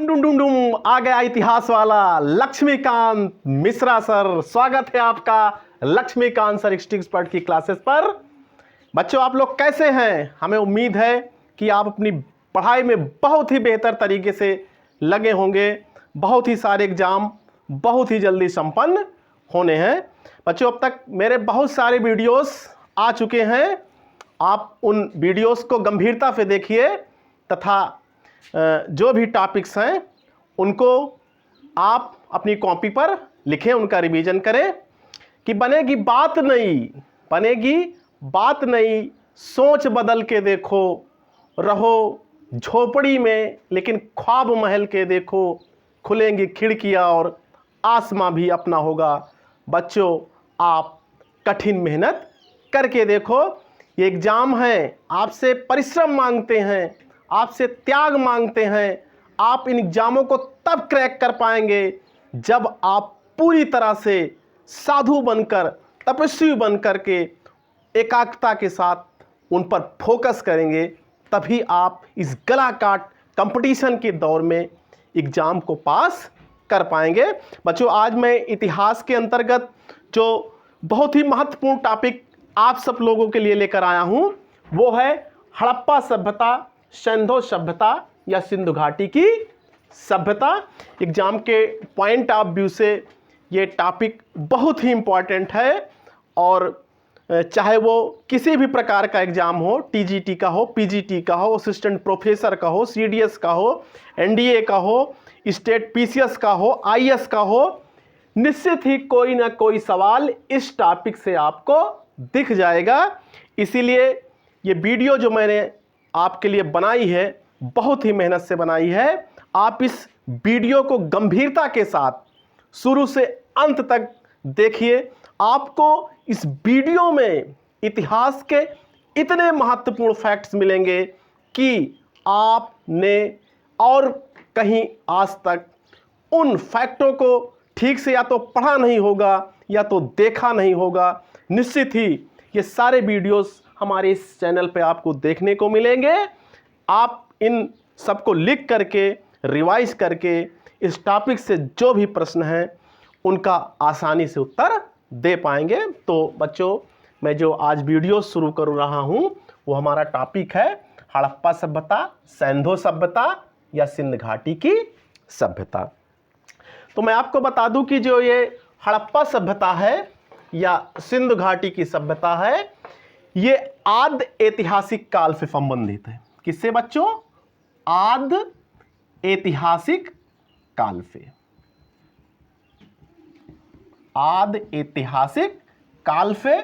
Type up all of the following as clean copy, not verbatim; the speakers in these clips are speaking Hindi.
डुम डुम डुम आ गया इतिहास वाला लक्ष्मीकांत मिश्रा सर। स्वागत है आपका लक्ष्मीकांत सर हिस्ट्री एक्सपर्ट की क्लासेस पर। बच्चों आप लोग कैसे हैं? हमें उम्मीद है कि आप अपनी पढ़ाई में बहुत ही बेहतर तरीके से लगे होंगे। बहुत ही सारे एग्जाम बहुत ही जल्दी संपन्न होने हैं। बच्चों अब तक मेरे बहुत सारे वीडियोस आ चुके हैं। आप उन वीडियोस को गंभीरता से देखिए तथा जो भी टॉपिक्स हैं उनको आप अपनी कॉपी पर लिखें, उनका रिवीजन करें कि बनेगी बात नई, सोच बदल के देखो, रहो झोपड़ी में लेकिन ख्वाब महल के देखो, खुलेंगी खिड़कियां और आसमां भी अपना होगा। बच्चों आप कठिन मेहनत करके देखो। ये एग्ज़ाम है, आपसे परिश्रम मांगते हैं, आपसे त्याग मांगते हैं। आप इन एग्जामों को तब क्रैक कर पाएंगे जब आप पूरी तरह से साधु बनकर, तपस्वी बनकर के एकाग्रता के साथ उन पर फोकस करेंगे। तभी आप इस गला काट कंपटीशन के दौर में एग्जाम को पास कर पाएंगे। बच्चों आज मैं इतिहास के अंतर्गत जो बहुत ही महत्वपूर्ण टॉपिक आप सब लोगों के लिए लेकर आया हूं वो है हड़प्पा सभ्यता, सिंधु सभ्यता या सिंधु घाटी की सभ्यता। एग्जाम के पॉइंट ऑफ व्यू से ये टॉपिक बहुत ही इम्पॉर्टेंट है और चाहे वो किसी भी प्रकार का एग्जाम हो, टीजीटी का हो, पीजीटी का हो, असिस्टेंट प्रोफेसर का हो, सीडीएस का हो, एनडीए का हो, स्टेट पीसीएस का हो, आईएएस का हो, निश्चित ही कोई ना कोई सवाल इस टॉपिक से आपको दिख जाएगा। इसीलिए ये वीडियो जो मैंने आपके लिए बनाई है बहुत ही मेहनत से बनाई है। आप इस वीडियो को गंभीरता के साथ शुरू से अंत तक देखिए। आपको इस वीडियो में इतिहास के इतने महत्वपूर्ण फैक्ट्स मिलेंगे कि आपने और कहीं आज तक उन फैक्टों को ठीक से या तो पढ़ा नहीं होगा या तो देखा नहीं होगा। निश्चित ही ये सारे वीडियोस हमारे इस चैनल पे आपको देखने को मिलेंगे। आप इन सबको लिख करके, रिवाइज करके इस टॉपिक से जो भी प्रश्न हैं उनका आसानी से उत्तर दे पाएंगे। तो बच्चों मैं जो आज वीडियो शुरू कर रहा हूं वो हमारा टॉपिक है हड़प्पा सभ्यता, सिंधु सभ्यता या सिंध घाटी की सभ्यता। तो मैं आपको बता दूं कि जो ये हड़प्पा सभ्यता है या सिंधु घाटी की सभ्यता है ये आद ऐतिहासिक काल से संबंधित है। किससे बच्चों? आद ऐतिहासिक काल से। आद ऐतिहासिक काल से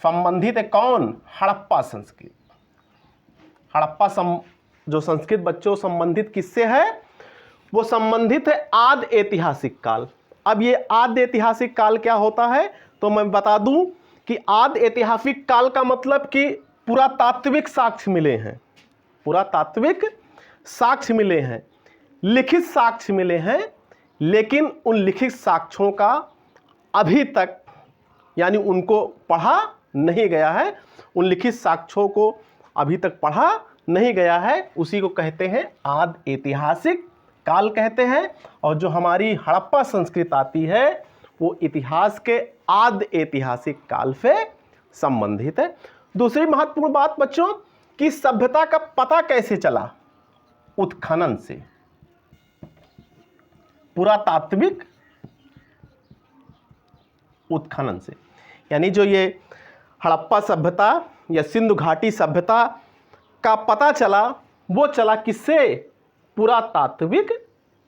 संबंधित है कौन? हड़प्पा संस्कृत। हड़प्पा जो संस्कृत बच्चों संबंधित किससे है? वो संबंधित है आद ऐतिहासिक काल। अब ये आद ऐतिहासिक काल क्या होता है तो मैं बता दूं कि आद ऐतिहासिक काल का मतलब कि पुरातात्विक साक्ष्य मिले हैं, पुरातात्विक साक्ष्य मिले हैं, लिखित साक्ष्य मिले हैं, लेकिन उन लिखित साक्ष्यों का अभी तक यानी उनको पढ़ा नहीं गया है। उन लिखित साक्ष्यों को अभी तक पढ़ा नहीं गया है। उसी को कहते हैं आद ऐतिहासिक काल कहते हैं। और जो हमारी हड़प्पा संस्कृत आती है वो इतिहास के आद ऐतिहासिक काल से संबंधित है। दूसरी महत्वपूर्ण बात बच्चों कि सभ्यता का पता कैसे चला? उत्खनन से, पुरातात्विक उत्खनन से। यानी जो ये हड़प्पा सभ्यता या सिंधु घाटी सभ्यता का पता चला वो चला किससे? पुरातात्विक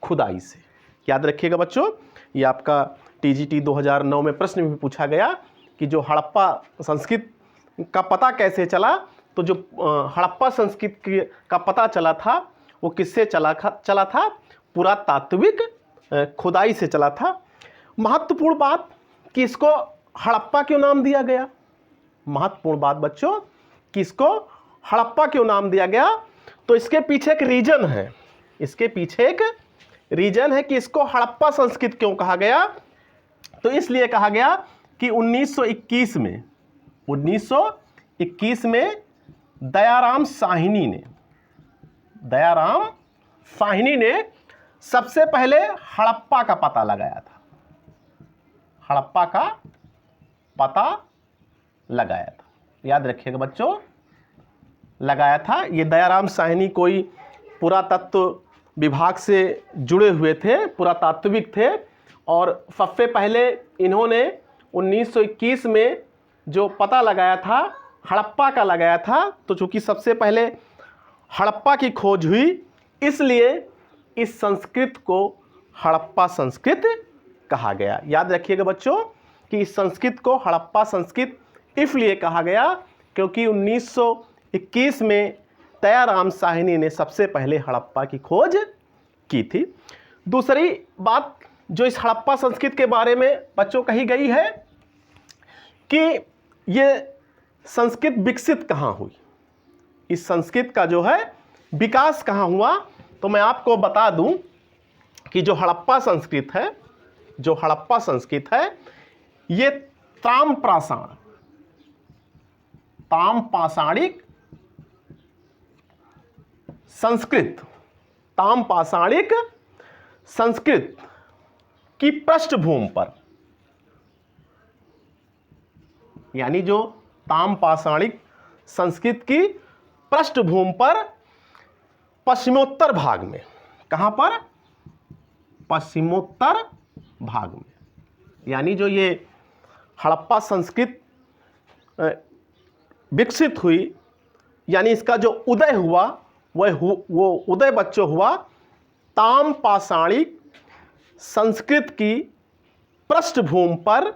खुदाई से। याद रखिएगा बच्चों, ये आपका टीजीटी 2009 में प्रश्न भी पूछा गया कि जो हड़प्पा संस्कृत का पता कैसे चला। तो जो हड़प्पा संस्कृत का पता चला था वो किससे चला था? पुरातात्विक खुदाई से चला था। महत्वपूर्ण बात कि इसको हड़प्पा क्यों नाम दिया गया? महत्वपूर्ण बात बच्चों कि इसको हड़प्पा क्यों नाम दिया गया? तो इसके पीछे एक रीजन है, इसके पीछे एक रीजन है कि इसको हड़प्पा संस्कृत क्यों कहा गया। तो इसलिए कहा गया कि 1921 में दयाराम साहिनी ने सबसे पहले हड़प्पा का पता लगाया था, हड़प्पा का पता लगाया था, याद रखिएगा बच्चों, लगाया था। ये दयाराम साहनी कोई पुरातत्व विभाग से जुड़े हुए थे, पुरातात्विक थे, और सबसे पहले इन्होंने 1921 में जो पता लगाया था हड़प्पा का लगाया था। तो चूंकि सबसे पहले हड़प्पा की खोज हुई, इसलिए इस संस्कृत को हड़प्पा संस्कृत कहा गया। याद रखिएगा बच्चों कि इस संस्कृत को हड़प्पा संस्कृत इसलिए कहा गया क्योंकि 1921 में दयाराम साहनी ने सबसे पहले हड़प्पा की खोज की थी। दूसरी बात जो इस हड़प्पा संस्कृत के बारे में बच्चों कही गई है कि ये संस्कृत विकसित कहाँ हुई, इस संस्कृत का जो है विकास कहाँ हुआ। तो मैं आपको बता दूं कि जो हड़प्पा संस्कृत है, जो हड़प्पा संस्कृत है, ये ताम्रपाषाणिक संस्कृत, ताम्रपाषाणिक संस्कृत की पृष्ठभूमि पर, यानी जो ताम्रपाषाणिक संस्कृत की पृष्ठभूमि पर पश्चिमोत्तर भाग में, कहां पर, पश्चिमोत्तर भाग में, यानी जो ये हड़प्पा संस्कृत विकसित हुई, यानी इसका जो उदय हुआ वो उदय बच्चों हुआ ताम्रपाषाणिक संस्कृत की पृष्ठभूमि पर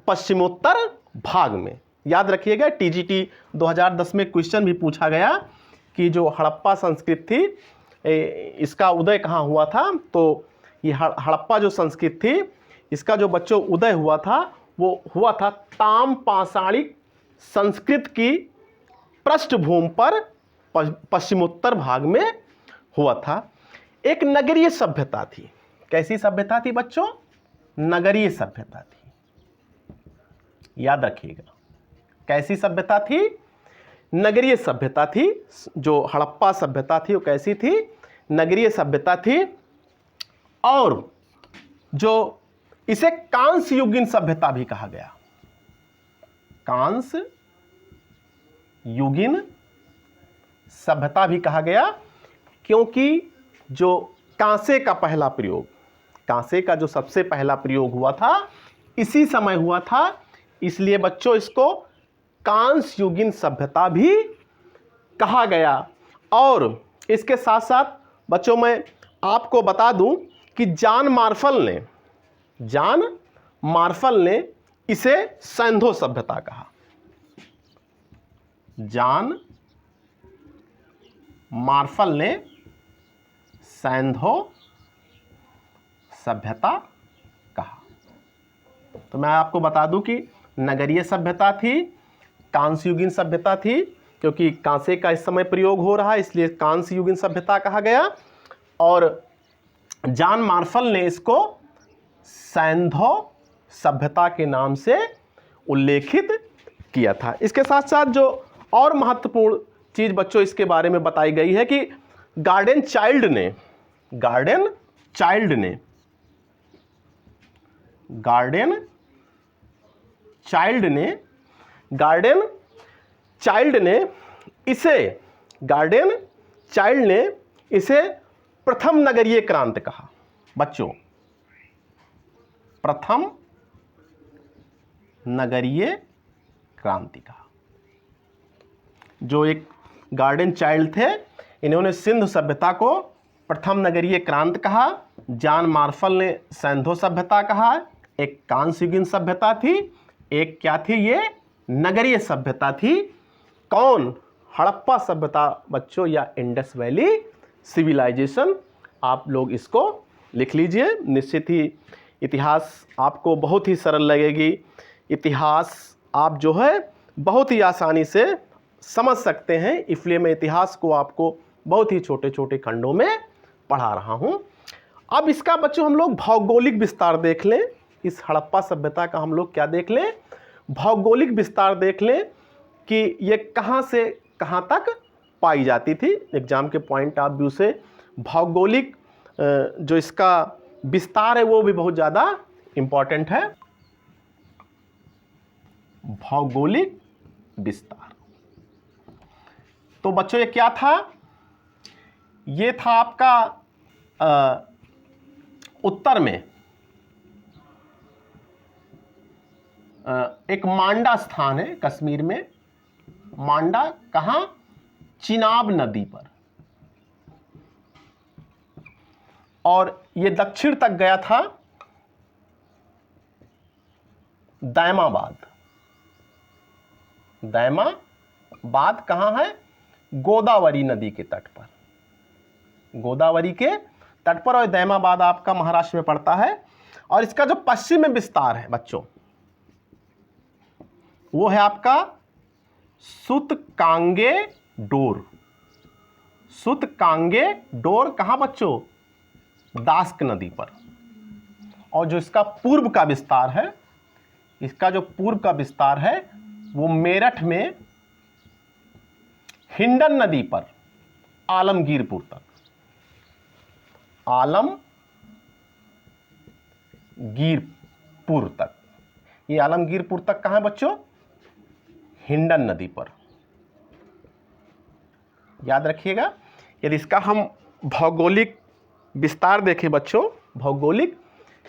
पश्चिमोत्तर भाग में। याद रखिएगा टीजीटी 2010 में क्वेश्चन भी पूछा गया कि जो हड़प्पा संस्कृत थी इसका उदय कहाँ हुआ था। तो ये हड़प्पा जो संस्कृत थी इसका जो बच्चों उदय हुआ था वो हुआ था ताम्रपाषाणिक संस्कृत की पृष्ठभूमि पर पश्चिमोत्तर भाग में हुआ था। एक नगरीय सभ्यता थी। कैसी सभ्यता थी बच्चों? नगरीय सभ्यता थी। याद रखिएगा कैसी सभ्यता थी? नगरीय सभ्यता थी। जो हड़प्पा सभ्यता थी वो कैसी थी? नगरीय सभ्यता थी। और जो इसे कांस्य युगीन सभ्यता भी कहा गया, कांस्य युगीन सभ्यता भी कहा गया, क्योंकि जो कांसे का पहला प्रयोग, कांसे का जो सबसे पहला प्रयोग हुआ था इसी समय हुआ था, इसलिए बच्चों इसको कांस्य युगीन सभ्यता भी कहा गया। और इसके साथ साथ बच्चों मैं आपको बता दूं कि जॉन मार्शल ने इसे सैंधो सभ्यता कहा। जॉन मार्शल ने सैंधो सभ्यता कहा। तो मैं आपको बता दूं कि नगरीय सभ्यता थी, कांस्य युगीन सभ्यता थी, क्योंकि कांसे का इस समय प्रयोग हो रहा है इसलिए कांस्य युगीन सभ्यता कहा गया। और जॉन मार्शल ने इसको सैंधो सभ्यता के नाम से उल्लेखित किया था। इसके साथ साथ जो और महत्वपूर्ण चीज बच्चों इसके बारे में बताई गई है कि गार्डन चाइल्ड ने इसे प्रथम नगरीय क्रांति कहा। बच्चों प्रथम नगरीय क्रांति कहा। जो एक गार्डन चाइल्ड थे इन्होंने सिंधु सभ्यता को प्रथम नगरीय क्रांति कहा, जॉन मार्शल ने सैंधो सभ्यता कहा। एक कांस्य युगीन सभ्यता थी, एक क्या थी? ये नगरीय सभ्यता थी। कौन? हड़प्पा सभ्यता बच्चों, या इंडस वैली सिविलाइजेशन। आप लोग इसको लिख लीजिए। निश्चित ही इतिहास आपको बहुत ही सरल लगेगी। इतिहास आप जो है बहुत ही आसानी से समझ सकते हैं, इसलिए मैं इतिहास को आपको बहुत ही छोटे छोटे खंडों में पढ़ा रहा हूं। अब इसका बच्चों हम लोग भौगोलिक विस्तार देख लें। इस हड़प्पा सभ्यता का हम लोग क्या देख लें? भौगोलिक विस्तार देख लें कि ये कहां से कहां तक पाई जाती थी। एग्जाम के पॉइंट ऑफ व्यू से भौगोलिक जो इसका विस्तार है वो भी बहुत ज़्यादा इम्पॉर्टेंट है। भौगोलिक विस्तार। तो बच्चों ये क्या था? ये था आपका उत्तर में एक मांडा स्थान है कश्मीर में। मांडा कहां? चिनाब नदी पर। और ये दक्षिण तक गया था दैमाबाद। दैमाबाद कहां है? गोदावरी नदी के तट पर। गोदावरी के तट पर, और दैमाबाद आपका महाराष्ट्र में पड़ता है। और इसका जो पश्चिम में विस्तार है बच्चों, वो है आपका सूतकांगे डोर। सूतकांगे डोर कहां बच्चों? दास्क नदी पर। और जो इसका पूर्व का विस्तार है, इसका जो पूर्व का विस्तार है वो मेरठ में हिंडन नदी पर आलमगीरपुर तक। आलमगीरपुर तक। ये आलमगीरपुर तक कहां है बच्चों? हिंडन नदी पर। याद रखिएगा। यदि इसका हम भौगोलिक विस्तार देखें बच्चों, भौगोलिक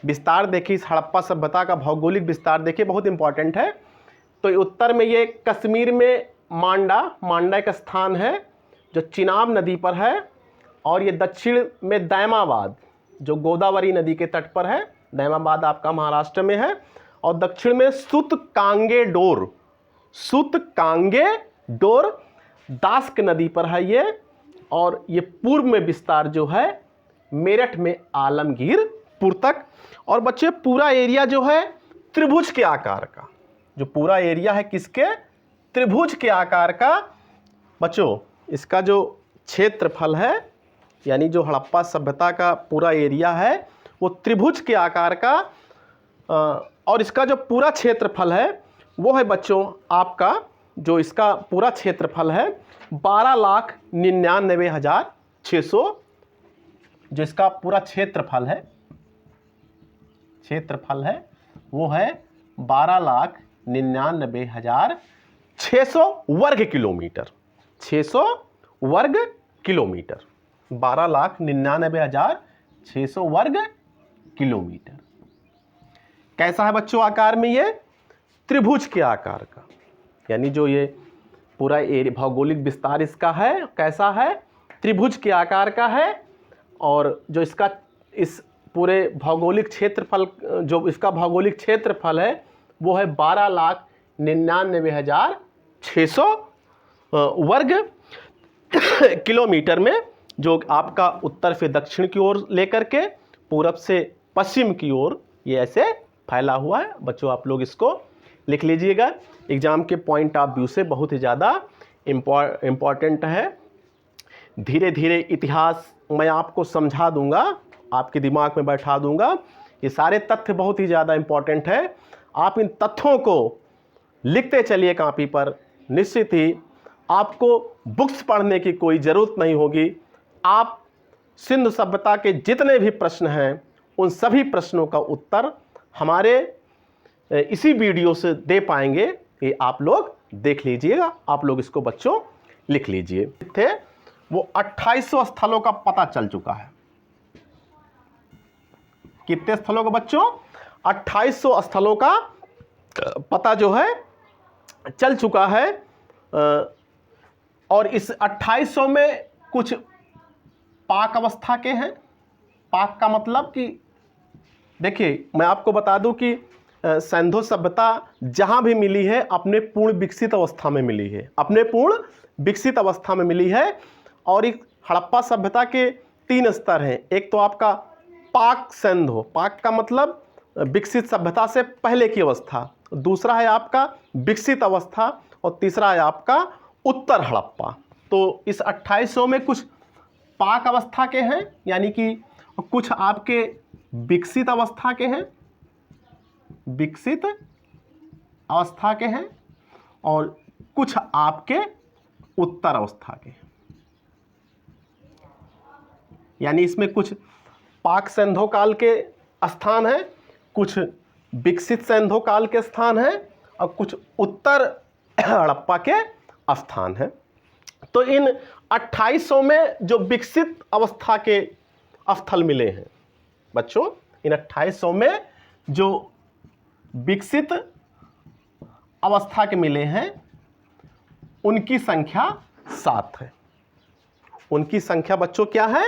विस्तार देखिए, इस हड़प्पा सभ्यता का भौगोलिक विस्तार देखिए, बहुत इंपॉर्टेंट है। तो उत्तर में ये कश्मीर में मांडा एक स्थान है जो चिनाब नदी पर है। और ये दक्षिण में दैमाबाद जो गोदावरी नदी के तट पर है। दैमाबाद आपका महाराष्ट्र में है। और दक्षिण में सूतकांगे डोर दास्क नदी पर है ये। और ये पूर्व में विस्तार जो है मेरठ में आलमगीरपुर तक। और बच्चे पूरा एरिया जो है त्रिभुज के आकार का, जो पूरा एरिया है किसके? त्रिभुज के आकार का। बच्चों इसका जो क्षेत्रफल है, यानी जो हड़प्पा सभ्यता का पूरा एरिया है वो त्रिभुज के आकार का। और इसका जो पूरा क्षेत्रफल है वो है बच्चों आपका, जो इसका पूरा क्षेत्रफल है 12,99,600। जो इसका पूरा क्षेत्रफल है वो है 12,99,600 वर्ग किलोमीटर। 600 वर्ग किलोमीटर। 12,99,600 वर्ग किलोमीटर। कैसा है बच्चों आकार में? ये त्रिभुज के आकार का। यानी जो ये पूरा एरिया भौगोलिक विस्तार इसका है कैसा है? त्रिभुज के आकार का है। और जो इसका इस पूरे भौगोलिक क्षेत्रफल, जो इसका भौगोलिक क्षेत्रफल है वो है 12,99,600 वर्ग किलोमीटर में, जो आपका उत्तर से दक्षिण की ओर लेकर के पूरब से पश्चिम की ओर ये ऐसे फैला हुआ है। बच्चों आप लोग इसको लिख लीजिएगा, एग्जाम के पॉइंट ऑफ व्यू से बहुत ही ज़्यादा इम्पॉर्टेंट है। धीरे धीरे इतिहास मैं आपको समझा दूंगा, आपके दिमाग में बैठा दूंगा। ये सारे तथ्य बहुत ही ज़्यादा इम्पॉर्टेंट है। आप इन तथ्यों को लिखते चलिए कापी पर। निश्चित ही आपको बुक्स पढ़ने की कोई ज़रूरत नहीं होगी। आप सिंधु सभ्यता के जितने भी प्रश्न हैं उन सभी प्रश्नों का उत्तर हमारे इसी वीडियो से दे पाएंगे। ये आप लोग देख लीजिएगा। आप लोग इसको बच्चों लिख लीजिए। थे वो 2800 स्थलों का पता चल चुका है। कितने स्थलों का बच्चों? 2800 स्थलों का पता जो है चल चुका है। और इस 2800 में कुछ पाक अवस्था के हैं। पाक का मतलब कि देखिए मैं आपको बता दूं कि सिंधु सभ्यता जहां भी मिली है अपने पूर्ण विकसित अवस्था में मिली है, अपने पूर्ण विकसित अवस्था में मिली है। और एक हड़प्पा सभ्यता के 3 स्तर हैं। एक तो आपका पाक सिंधु, पाक का मतलब विकसित सभ्यता से पहले की अवस्था। दूसरा है आपका विकसित अवस्था और तीसरा है आपका उत्तर हड़प्पा। तो इस 2800 में कुछ पाक अवस्था के हैं, यानी कि कुछ आपके विकसित अवस्था के हैं, विकसित अवस्था के हैं, और कुछ आपके उत्तर अवस्था के हैं। यानी इसमें कुछ पाक सैंधो काल के स्थान हैं, कुछ विकसित सैंधो काल के स्थान हैं और कुछ उत्तर हड़प्पा के स्थान हैं। तो इन 2800 में जो विकसित अवस्था के स्थल मिले हैं बच्चों, इन 2800 में जो विकसित अवस्था के मिले हैं उनकी संख्या 7 है। उनकी संख्या बच्चों क्या है?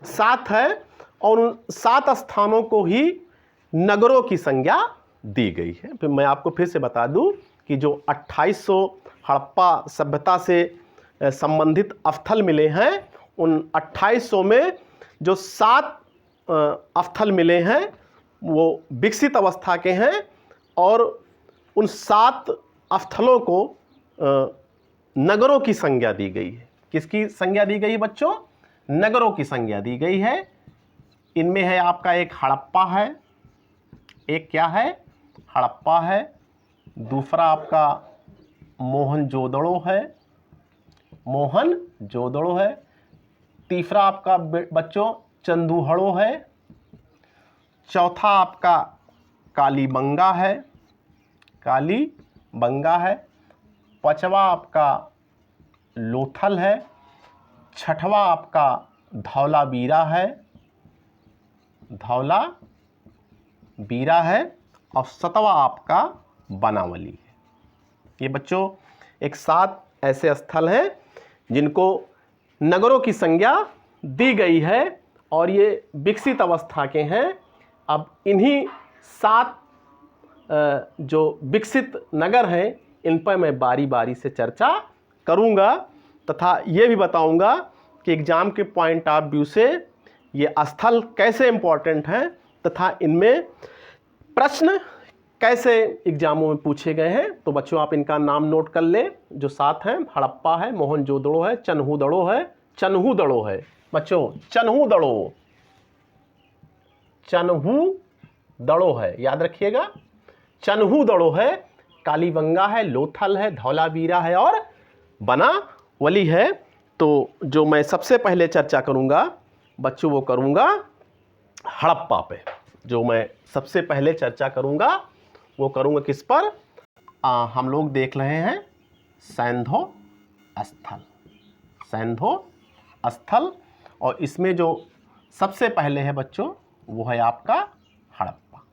7 है। और उन 7 स्थानों को ही नगरों की संज्ञा दी गई है। फिर मैं आपको फिर से बता दूं कि जो 2800 हड़प्पा सभ्यता से संबंधित स्थल मिले हैं, उन 2800 में जो 7 स्थल मिले हैं वो विकसित अवस्था के हैं और उन 7 स्थलों को नगरों की संज्ञा दी गई है। किसकी संज्ञा दी गई बच्चों? नगरों की संज्ञा दी गई है। इनमें है आपका एक हड़प्पा है, एक क्या है? हड़प्पा है। दूसरा आपका मोहनजोदड़ो है, मोहनजोदड़ो है। तीसरा आपका बच्चों चंदूहड़ो है। चौथा आपका कालीबंगा है, कालीबंगा है। पांचवा आपका लोथल है। छठवा आपका धौलावीरा है, धौलावीरा है। और 7वां आपका बनावली है। ये बच्चों एक 7 ऐसे स्थल हैं जिनको नगरों की संज्ञा दी गई है और ये विकसित अवस्था के हैं। अब इन्हीं 7 जो विकसित नगर हैं इन पर मैं बारी बारी से चर्चा करूंगा तथा ये भी बताऊंगा कि एग्जाम के पॉइंट ऑफ व्यू से ये स्थल कैसे इंपॉर्टेंट हैं तथा इनमें प्रश्न कैसे एग्जामों में पूछे गए हैं। तो बच्चों आप इनका नाम नोट कर ले। जो 7 हैं, हड़प्पा है, मोहनजोदड़ो है, चन्हूदड़ो है, चन्हूदड़ो है बच्चों, चन्हूदड़ो, चन्हूदड़ो है, याद रखिएगा, चन्हूदड़ो है। कालीबंगा है, लोथल है, धौलावीरा है और बनावली है। तो जो मैं सबसे पहले चर्चा करूंगा बच्चों वो करूंगा हड़प्पा पे। जो मैं सबसे पहले चर्चा करूंगा वो करूंगा किस पर? हम लोग देख रहे हैं सैंधो स्थल, सैंधो स्थल। और इसमें जो सबसे पहले है बच्चों वो है आपका हड़प्पा।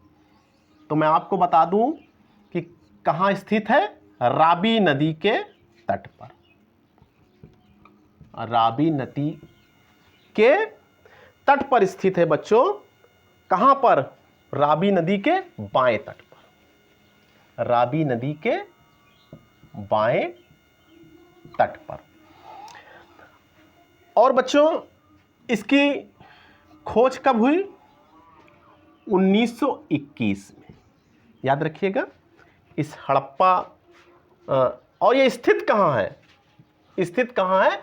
तो मैं आपको बता दूं कि कहाँ स्थित है? रावी नदी के तट पर, रावी नदी के तट पर स्थित है बच्चों। कहाँ पर? रावी नदी के बाएं तट पर, रावी नदी के बाएं तट पर। और बच्चों इसकी खोज कब हुई? 1921 में, याद रखिएगा। इस हड़प्पा और ये स्थित कहाँ है? स्थित कहाँ है?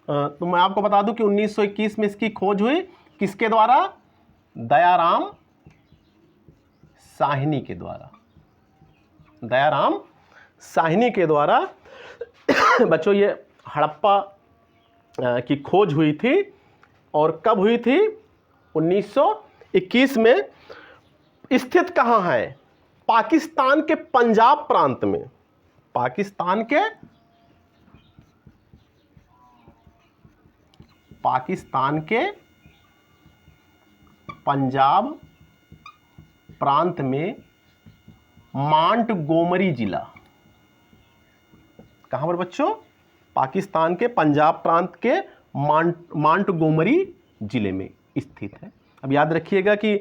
तो मैं आपको बता दूं कि 1921 में इसकी खोज हुई किसके द्वारा? दयाराम साहनी के द्वारा, दयाराम साहनी के द्वारा बच्चों ये हड़प्पा की खोज हुई थी। और कब हुई थी? 1921 में। स्थित कहाँ है? पाकिस्तान के पंजाब प्रांत में, पाकिस्तान के पंजाब प्रांत में मांटगोमरी जिला। कहां पर बच्चों? पाकिस्तान के पंजाब प्रांत के मांटगोमरी जिले में स्थित है। अब याद रखिएगा कि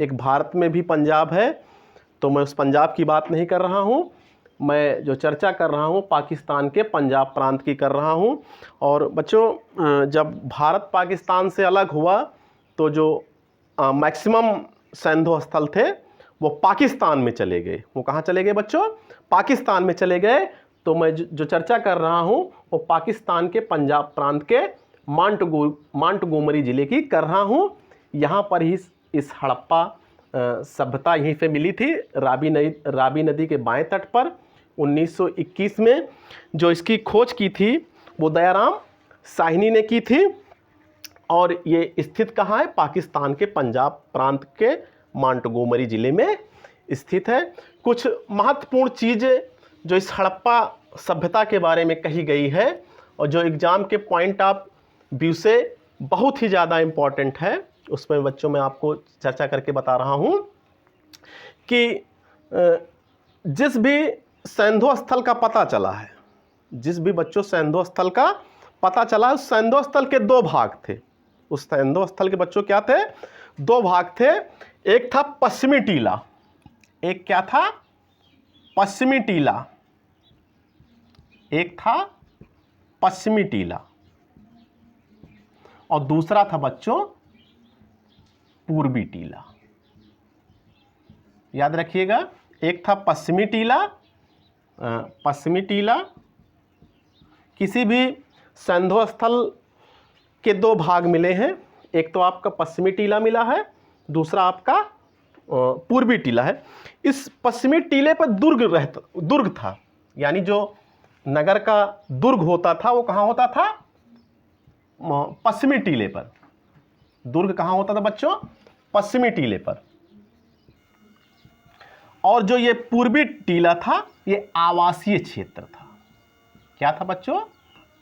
एक भारत में भी पंजाब है, तो मैं उस पंजाब की बात नहीं कर रहा हूं। मैं जो चर्चा कर रहा हूं पाकिस्तान के पंजाब प्रांत की कर रहा हूं। और बच्चों जब भारत पाकिस्तान से अलग हुआ तो जो मैक्सिमम सैंधो स्थल थे वो पाकिस्तान में चले गए। वो कहाँ चले गए बच्चों? पाकिस्तान में चले गए। तो मैं जो चर्चा कर रहा हूं वो पाकिस्तान के पंजाब प्रांत के मांटगोमरी जिले की कर रहा हूं। यहाँ पर ही इस हड़प्पा सभ्यता यहीं से मिली थी, रावी नदी के बाएं तट पर। 1921 में जो इसकी खोज की थी वो दयाराम साहनी ने की थी। और ये स्थित कहाँ है? पाकिस्तान के पंजाब प्रांत के मोंटगोमरी जिले में स्थित है। कुछ महत्वपूर्ण चीज़ें जो इस हड़प्पा सभ्यता के बारे में कही गई है और जो एग्ज़ाम के पॉइंट ऑफ व्यू से बहुत ही ज़्यादा इम्पॉर्टेंट है, उसमें बच्चों में आपको चर्चा करके बता रहा हूँ कि जिस भी सैंधव स्थल का पता चला है, जिस भी बच्चों सैंधव स्थल का पता चला है, उस सैंधव स्थल के दो भाग थे। उस सैंधव स्थल के बच्चों क्या थे? दो भाग थे। एक था पश्चिमी टीला, एक क्या था? पश्चिमी टीला, एक था पश्चिमी टीला और दूसरा था बच्चों पूर्वी टीला। याद रखिएगा, एक था पश्चिमी टीला, पश्चिमी टीला। किसी भी सैंधव स्थल के दो भाग मिले हैं, एक तो आपका पश्चिमी टीला मिला है, दूसरा आपका पूर्वी टीला है। इस पश्चिमी टीले पर दुर्ग था, यानी जो नगर का दुर्ग होता था वो कहाँ होता था? पश्चिमी टीले पर। दुर्ग कहाँ होता था बच्चों? पश्चिमी टीले पर। और जो ये पूर्वी टीला था ये आवासीय क्षेत्र था। क्या था बच्चों?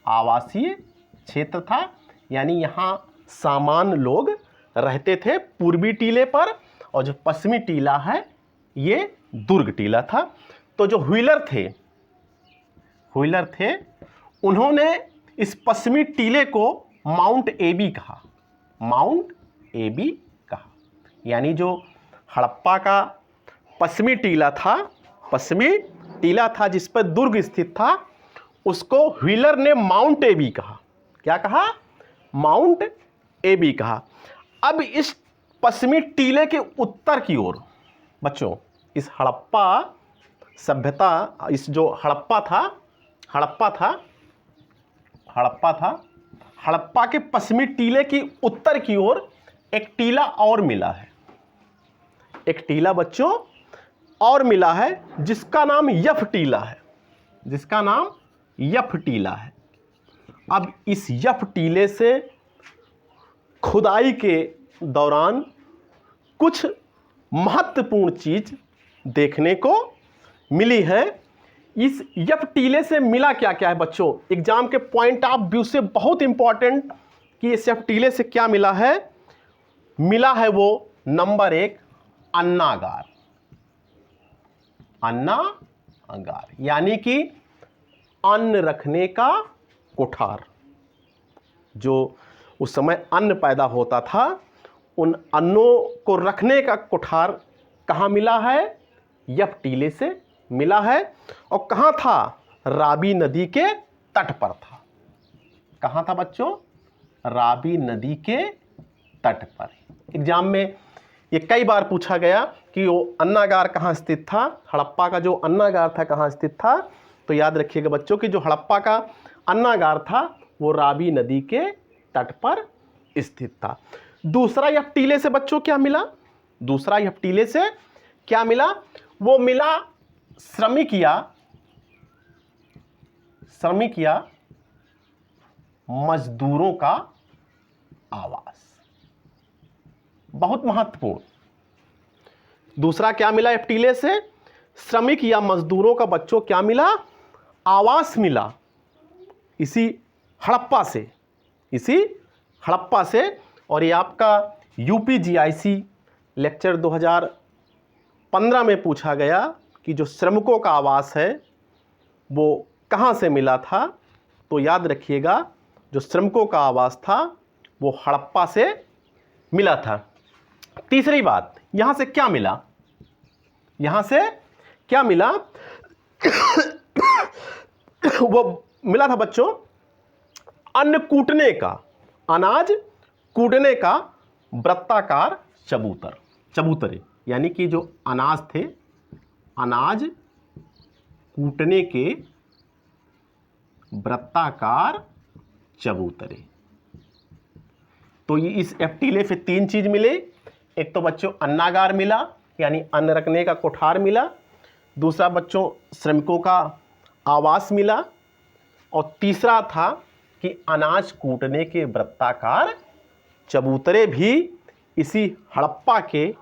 आवासीय क्षेत्र था, यानी यहाँ सामान्य लोग रहते थे पूर्वी टीले पर, और जो पश्चिमी टीला है ये दुर्ग टीला था। तो जो व्हीलर थे उन्होंने इस पश्चिमी टीले को माउंट एबी कहा, माउंट एबी कहा। यानी जो हड़प्पा का पश्चिमी टीला था जिस पर दुर्ग स्थित था, उसको व्हीलर ने माउंट एबी कहा। क्या कहा? माउंट एबी कहा। अब इस पश्चिमी टीले के उत्तर की ओर बच्चों, इस हड़प्पा सभ्यता, इस जो हड़प्पा के पश्चिमी टीले की उत्तर की ओर एक टीला और मिला है। एक टीला बच्चों और मिला है जिसका नाम यफ टीला है, जिसका नाम यफ टीला है। अब इस यफ टीले से खुदाई के दौरान कुछ महत्वपूर्ण चीज देखने को मिली है। इस यफ टीले से मिला क्या क्या है बच्चों? एग्जाम के पॉइंट ऑफ व्यू से बहुत इंपॉर्टेंट कि इस यफ टीले से क्या मिला है? मिला है वो नंबर 1 अन्नागार। अन्नागार यानी कि अन्न रखने का कोठार। जो उस समय अन्न पैदा होता था, उन अन्नों को रखने का कोठार कहाँ मिला है? यफ टीले से मिला है। और कहाँ था? रावी नदी के तट पर था। कहाँ था बच्चों? रावी नदी के तट पर। एग्जाम में ये कई बार पूछा गया कि वो अन्नागार कहाँ स्थित था, हड़प्पा का जो अन्नागार था कहाँ स्थित था। तो याद रखिएगा बच्चों कि जो हड़प्पा का अन्नागार था वो रावी नदी के तट पर स्थित था। दूसरा यफ टीले से बच्चों क्या मिला? दूसरा यफ टीले से क्या मिला? वो मिला श्रमिक या मजदूरों का आवास। बहुत महत्वपूर्ण। दूसरा क्या मिला यफ टीले से? श्रमिक या मजदूरों का बच्चों क्या मिला? आवास मिला। इसी हड़प्पा से। और ये आपका यूपीजीआईसी लेक्चर 2015 में पूछा गया कि जो श्रमिकों का आवास है वो कहाँ से मिला था। तो याद रखिएगा जो श्रमिकों का आवास था वो हड़प्पा से मिला था। तीसरी बात, यहाँ से क्या मिला? यहाँ से क्या मिला? वो मिला था बच्चों अन्न कूटने का, अनाज कूटने का वृत्ताकार चबूतरे। यानी कि जो अनाज थे, अनाज कूटने के वृत्ताकार चबूतरे। तो ये इस यफ टीले से 3 चीज मिले। एक तो बच्चों अन्नागार मिला, यानी अन्न रखने का कोठार मिला। दूसरा बच्चों श्रमिकों का आवास मिला। और तीसरा था कि अनाज कूटने के वृत्ताकार चबूतरे भी इसी हड़प्पा के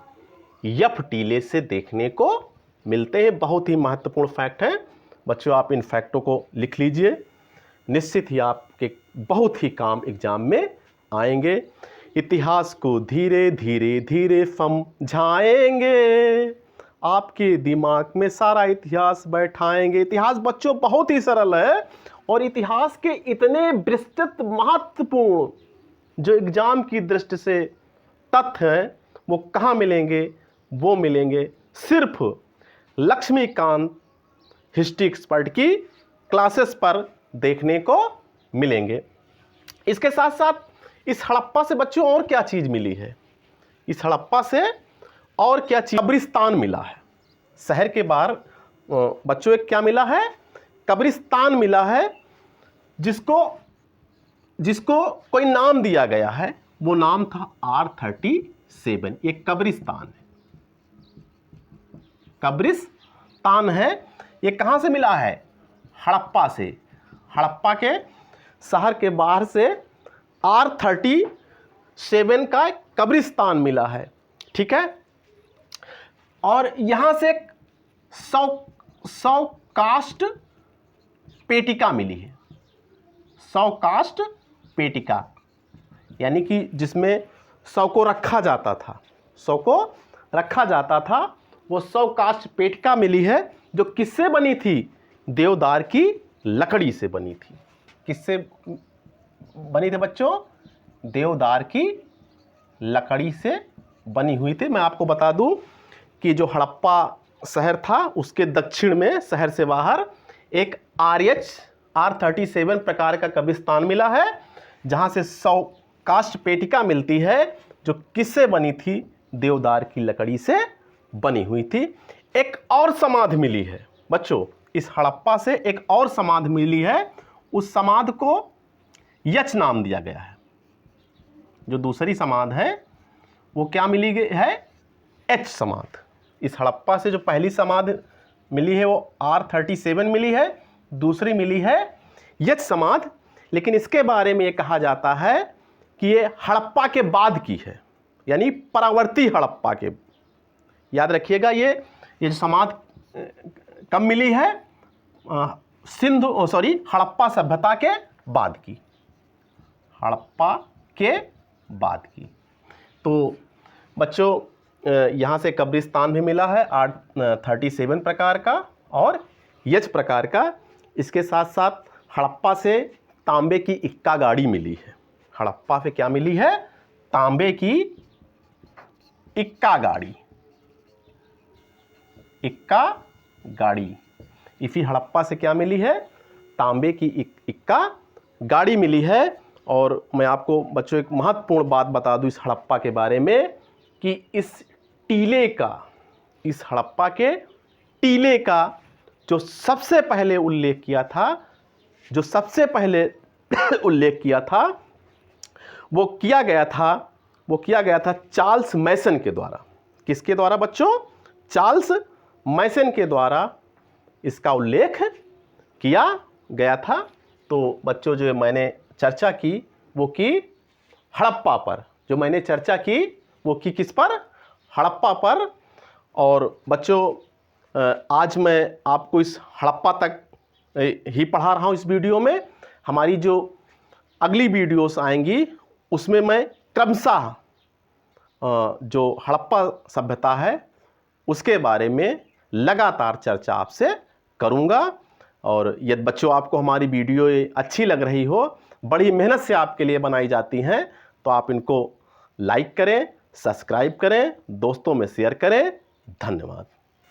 यफ टीले से देखने को मिलते हैं। बहुत ही महत्वपूर्ण फैक्ट है बच्चों, आप इन फैक्टों को लिख लीजिए, निश्चित ही आपके बहुत ही काम एग्जाम में आएंगे। इतिहास को धीरे धीरे धीरे समझाएंगे, आपके दिमाग में सारा इतिहास बैठाएंगे। इतिहास बच्चों बहुत ही सरल है और इतिहास के इतने विस्तृत महत्वपूर्ण जो एग्जाम की दृष्टि से तथ्य हैं वो कहाँ मिलेंगे? वो मिलेंगे सिर्फ लक्ष्मीकांत हिस्ट्री एक्सपर्ट की क्लासेस पर देखने को मिलेंगे। इसके साथ साथ इस हड़प्पा से बच्चों और क्या चीज़ मिली है? इस हड़प्पा से और क्या चीज़? कब्रिस्तान मिला है। शहर के बाहर बच्चों एक क्या मिला है? कब्रिस्तान मिला है, जिसको कोई नाम दिया गया है। वो नाम था R37। ये कब्रिस्तान है, कब्रिस्तान है। ये कहाँ से मिला है? हड़प्पा से। हड़प्पा के शहर के बाहर से R37 का कब्रिस्तान मिला है, ठीक है। और यहाँ से 100 काष्ठ पेटिका मिली है। 100 काष्ठ पेटिका यानी कि जिसमें 100 को रखा जाता था, 100 को रखा जाता था। वो 100 काष्ठ पेटिका मिली है, जो किससे बनी थी? देवदार की लकड़ी से बनी थी। किससे बनी थी बच्चों? देवदार की लकड़ी से बनी हुई थी। मैं आपको बता दूं कि जो हड़प्पा शहर था उसके दक्षिण में शहर से बाहर एक R37 प्रकार का कब्रिस्तान मिला है, जहां से 100 काष्ठ पेटिका मिलती है, जो किससे बनी थी? देवदार की लकड़ी से बनी हुई थी। एक और समाधि मिली है बच्चों, इस हड़प्पा से एक और समाधि मिली है। उस समाधि को यच नाम दिया गया है। जो दूसरी समाधि है वो क्या मिली गई है? एच समाधि। इस हड़प्पा से जो पहली समाधि मिली है वो R37 मिली है, दूसरी मिली है यच समाधि। लेकिन इसके बारे में ये कहा जाता है कि ये हड़प्पा के बाद की है, यानी परावर्ती हड़प्पा के। याद रखिएगा, ये जो समाधि कब मिली है? हड़प्पा सभ्यता के बाद की। हड़प्पा के बाद की। तो बच्चों यहाँ से कब्रिस्तान भी मिला है R37 प्रकार का और यच प्रकार का। इसके साथ साथ हड़प्पा से तांबे की इक्का गाड़ी मिली है। हड़प्पा से क्या मिली है? तांबे की इक्का गाड़ी। इक्का गाड़ी इसी हड़प्पा से क्या मिली है? तांबे की इक्का गाड़ी मिली है। और मैं आपको बच्चों एक महत्वपूर्ण बात बता दूं इस हड़प्पा के बारे में, कि इस टीले का, इस हड़प्पा के टीले का जो सबसे पहले उल्लेख किया था, जो सबसे पहले उल्लेख किया था, वो किया गया था चार्ल्स मैसन के द्वारा। किसके द्वारा बच्चों? चार्ल्स मैसन के द्वारा इसका उल्लेख किया गया था। तो बच्चों जो मैंने चर्चा की वो की हड़प्पा पर। जो मैंने चर्चा की वो की किस पर? हड़प्पा पर। और बच्चों आज मैं आपको इस हड़प्पा तक ही पढ़ा रहा हूँ इस वीडियो में। हमारी जो अगली वीडियोस आएंगी उसमें मैं क्रमशः जो हड़प्पा सभ्यता है उसके बारे में लगातार चर्चा आपसे करूँगा। और यदि बच्चों आपको हमारी वीडियो अच्छी लग रही हो, बड़ी मेहनत से आपके लिए बनाई जाती हैं, तो आप इनको लाइक करें, सब्सक्राइब करें, दोस्तों में शेयर करें। धन्यवाद।